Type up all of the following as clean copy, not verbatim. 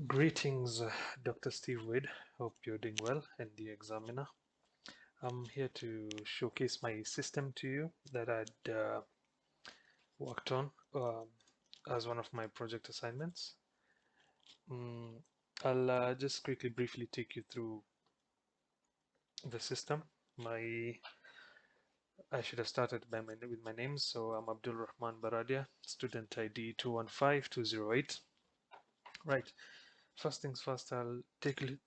Greetings, Dr. Steve Wade. Hope you're doing well and the examiner. I'm here to showcase my system to you that I'd worked on as one of my project assignments. Mm, I'll just quickly briefly take you through the system. I should have started with my name. So I'm Abdul Rahman Baradia, student ID 215208. Right. First things first, I'll take you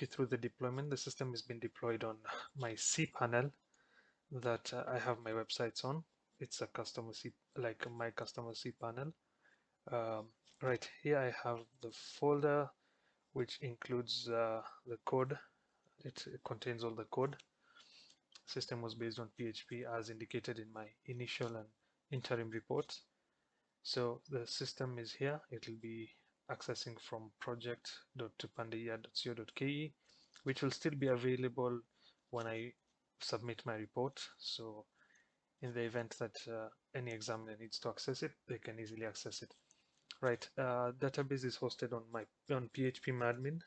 through the deployment. The system has been deployed on my cPanel that I have my websites on. It's a customer C, like my customer cPanel. Um, right here, I have the folder which includes the code. It contains all the code. System was based on PHP as indicated in my initial and interim reports. So the system is here. It will be accessing from project.tupandeya.co.ke, which will still be available when I submit my report. So in the event that any examiner needs to access it, they can easily access it. Right, database is hosted on PHP admin,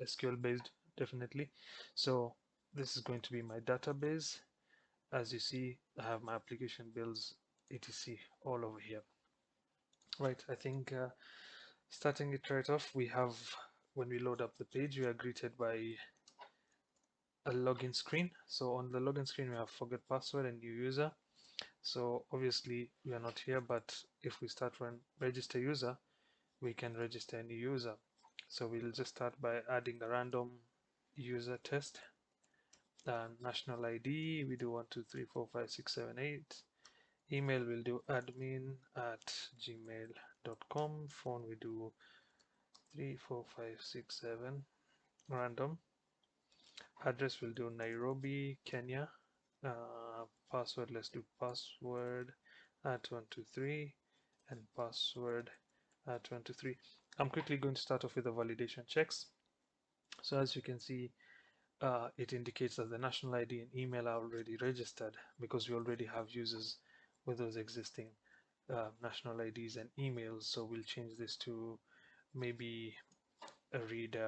SQL based definitely. So this is going to be my database. As you see, I have my application bills, etc. all over here. Right, I think starting it right off, we have, when we load up the page, we are greeted by a login screen. So on the login screen, we have forget password and new user. So obviously we are not here, but if we start when register user, we can register a new user. So we'll just start by adding a random user test. National ID, we do 1, 2, 3, 4, 5, 6, 7, 8. Email, we'll do admin@gmail.com. Phone, we do 3, 4, 5, 6, 7, random. Address, we'll do Nairobi, Kenya. Password, let's do password @123 and password @123. I'm quickly going to start off with the validation checks. So as you can see, it indicates that the national ID and email are already registered because we already have users with those existing national IDs and emails. So we'll change this to maybe read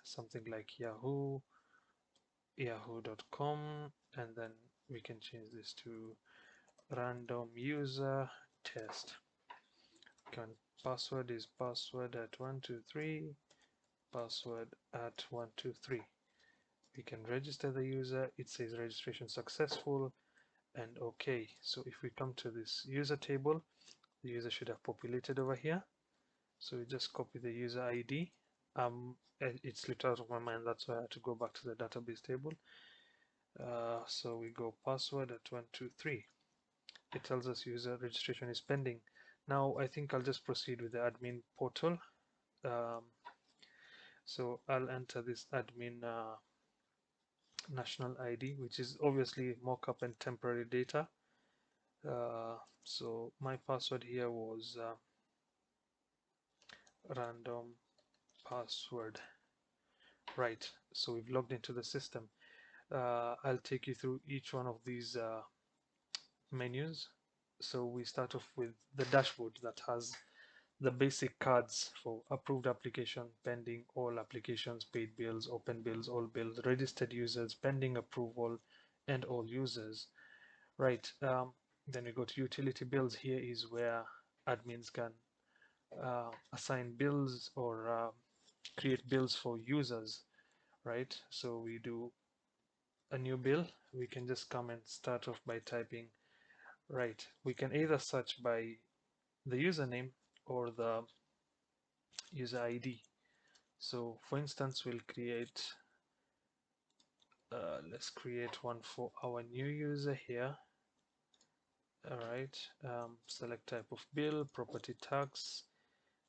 something like yahoo.com, and then we can change this to random user test. Password is password @123, password @123. We can register the user. It says registration successful and okay. So if we come to this user table, the user should have populated over here. So we just copy the user ID. It slipped out of my mind, that's why I had to go back to the database table. So we go password @123. It tells us user registration is pending. Now I think I'll just proceed with the admin portal. Um, so I'll enter this admin national ID, which is obviously mockup and temporary data. So my password here was random password. Right, so we've logged into the system. I'll take you through each one of these menus. So we start off with the dashboard that has the basic cards for approved application, pending, all applications, paid bills, open bills, all bills, registered users, pending approval, and all users. Right. Then we go to utility bills. Here is where admins can assign bills or create bills for users. Right. So we do a new bill. We can just come and start off by typing. Right. We can either search by the username or the user ID. So for instance, let's create one for our new user here. All right, select type of bill, property tax.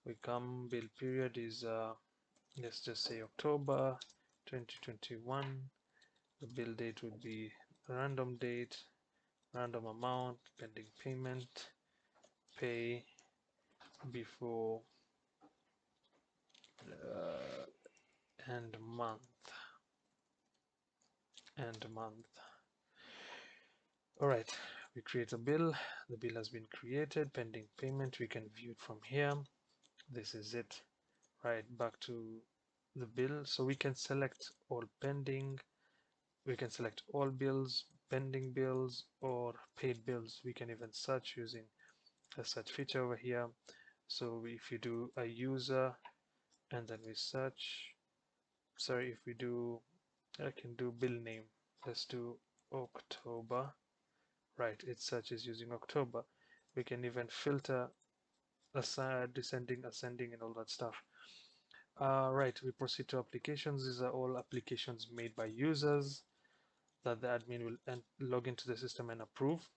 We come, bill period is, let's just say October 2021. The bill date would be random date, random amount, pending payment, pay before and month. All right, we create a bill. The bill has been created, pending payment. We can view it from here. This is it. right, back to the bill. So we can select all pending, we can select all bills, pending bills, or paid bills. We can even search using a search feature over here. So if you do a user and then we search, sorry, if we do, I can do bill name. Let's do October. Right, it searches using October. We can even filter aside, descending, ascending, and all that stuff. Right, we proceed to applications. These are all applications made by users that the admin will log into the system and approve.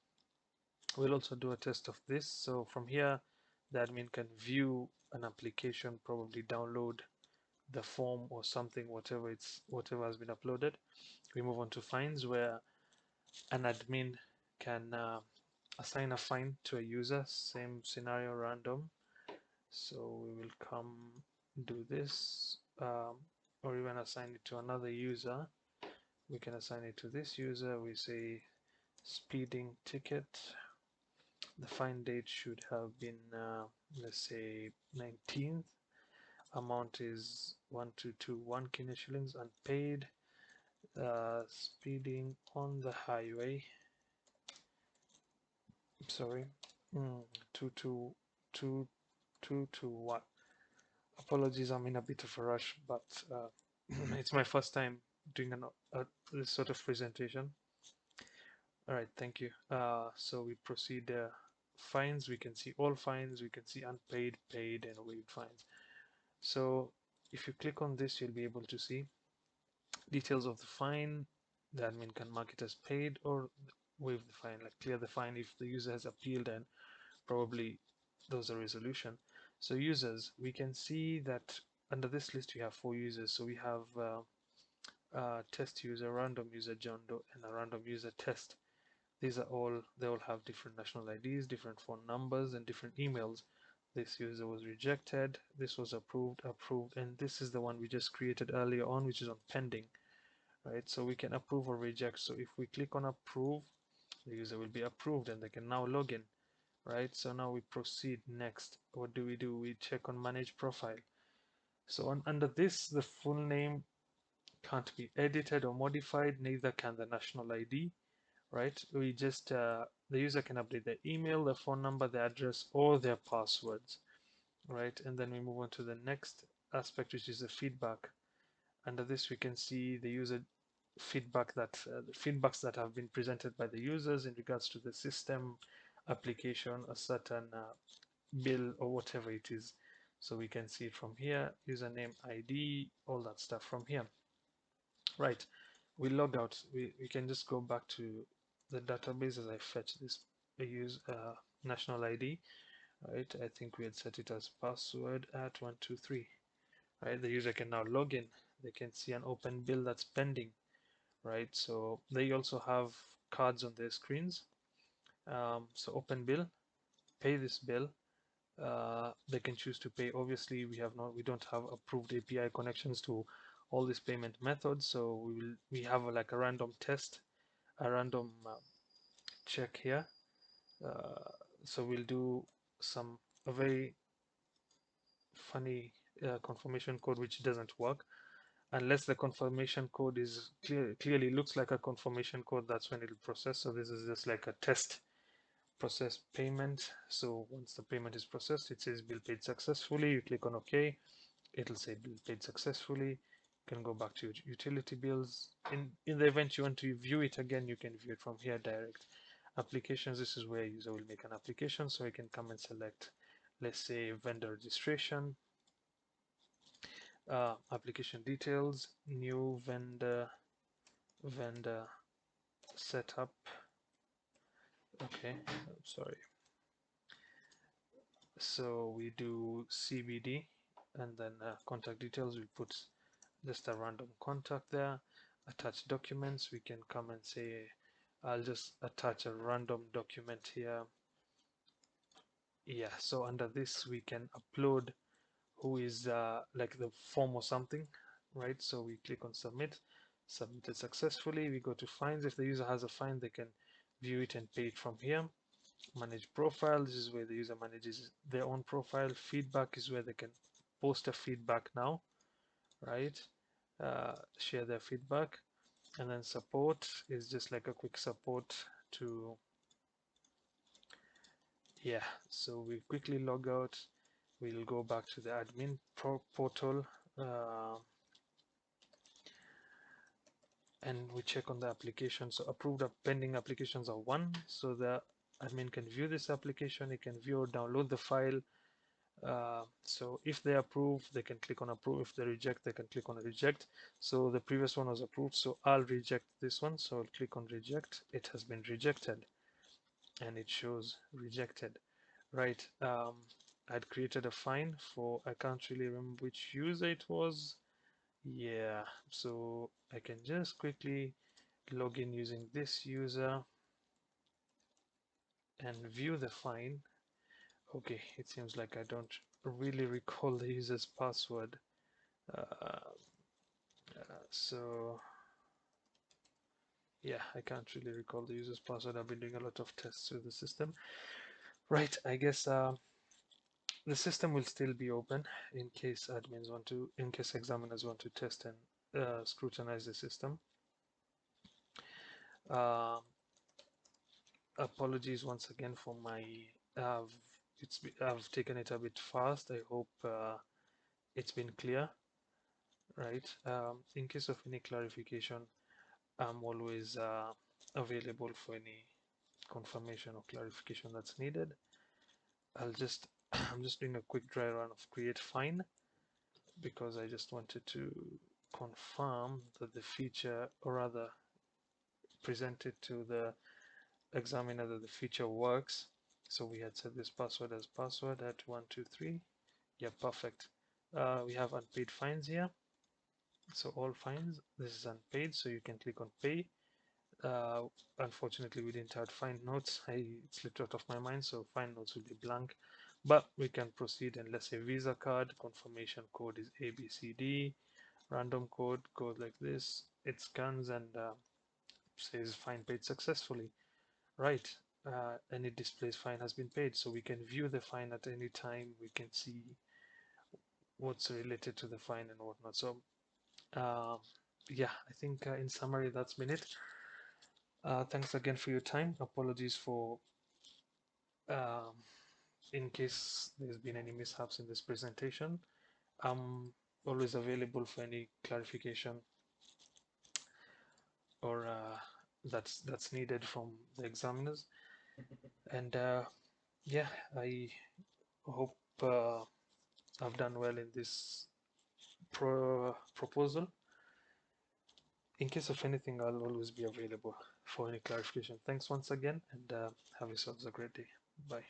We'll also do a test of this. So from here, the admin can view an application, probably download the form or something, whatever has been uploaded. We move on to fines, where an admin can assign a fine to a user. Same scenario, random. So we will come do this, or even assign it to another user. We can assign it to this user. We say speeding ticket. The fine date should have been, let's say, 19th. Amount is 1221 Kenya shillings, unpaid. Speeding on the highway. Sorry, 22221. Apologies, I'm in a bit of a rush, but it's my first time doing this sort of presentation. All right, thank you. So we proceed. Fines, we can see all fines, we can see unpaid, paid, and waived fines. So if you click on this, you'll be able to see details of the fine. The admin can mark it as paid or waive the fine, like clear the fine if the user has appealed and probably there's a resolution. So users, we can see that under this list we have 4 users. So we have test user, random user John Doe, and a random user test. These are all, they all have different national IDs, different phone numbers, and different emails. This user was rejected, this was approved, and this is the one we just created earlier on, which is on pending, right? So we can approve or reject. So if we click on approve, the user will be approved and they can now log in, right? So now we proceed next. What do? We check on manage profile. So under this, the full name can't be edited or modified, neither can the national ID, right? We just, the user can update their email, their phone number, their address, or their passwords, right? And then we move on to the next aspect, which is the feedback. Under this, we can see the user feedback the feedbacks that have been presented by the users in regards to the system, application, a certain bill, or whatever it is. So we can see it from here, username, ID, all that stuff from here. Right, we log out. We can just go back to the database as I fetch this use national ID. Right, I think we had set it as password at 123. Right, the user can now log in. They can see an open bill that's pending. Right, so they also have cards on their screens. So open bill, pay this bill. They can choose to pay. Obviously, we don't have approved API connections to all these payment methods, so we have like a random test, a random check here. So we'll do a very funny confirmation code which doesn't work unless the confirmation code is clearly looks like a confirmation code. That's when it'll process. So this is just like a test process payment. So once the payment is processed, it says bill paid successfully. You click on OK, it'll say bill paid successfully. You can go back to your utility bills. In the event you want to view it again, you can view it from here direct. Applications, this is where a user will make an application, so I can come and select, let's say, vendor registration, application details, new vendor setup. Okay, sorry. So we do CBD, and then contact details, we put just a random contact there. Attach documents, we can come and say I'll just attach a random document here. Yeah, so under this we can upload who is like the form or something, right? So we click on submit, submitted successfully. We go to fines. If the user has a fine, they can view it and pay it from here. Manage profile, this is where the user manages their own profile. Feedback is where they can post a feedback now, right? Share their feedback, and then support is just like a quick support to, yeah. So we quickly log out. We'll go back to the admin portal, and we check on the application. So approved pending applications are 1, so the admin can view this application. He can view or download the file. So if they approve, they can click on approve. If they reject, they can click on reject. So the previous one was approved, so I'll reject this one. So I'll click on reject. It has been rejected, and it shows rejected. Right. I'd created a fine for, I can't really remember which user it was. Yeah, so I can just quickly log in using this user and view the fine. Okay, it seems like I don't really recall the user's password. So yeah, I can't really recall the user's password. I've been doing a lot of tests with the system. Right, I guess the system will still be open in case admins want to, in case examiners want to test and scrutinize the system. Um, Apologies once again for my I've I've taken it a bit fast. I hope it's been clear, right? In case of any clarification, I'm always available for any confirmation or clarification that's needed. I'll just I'm just doing a quick dry run of create fine because I just wanted to confirm that the feature, or rather present it to the examiner that the feature works. So we had set this password as password at 123. Yeah, perfect. We have unpaid fines here. So all fines, this is unpaid, so you can click on pay. Uh, Unfortunately, we didn't have fine notes. It slipped out of my mind, so fine notes will be blank. But we can proceed, and let's say Visa card, confirmation code is ABCD, random code goes like this. It scans and says fine paid successfully. Right, and it displays fine has been paid, so we can view the fine at any time. We can see what's related to the fine and whatnot. So, yeah, I think in summary, that's been it. Thanks again for your time. Apologies for um, in case there's been any mishaps in this presentation. I'm always available for any clarification or that's needed from the examiners. And yeah, I hope I've done well in this proposal. In case of anything, I'll always be available for any clarification. Thanks once again, and have yourselves a great day. Bye.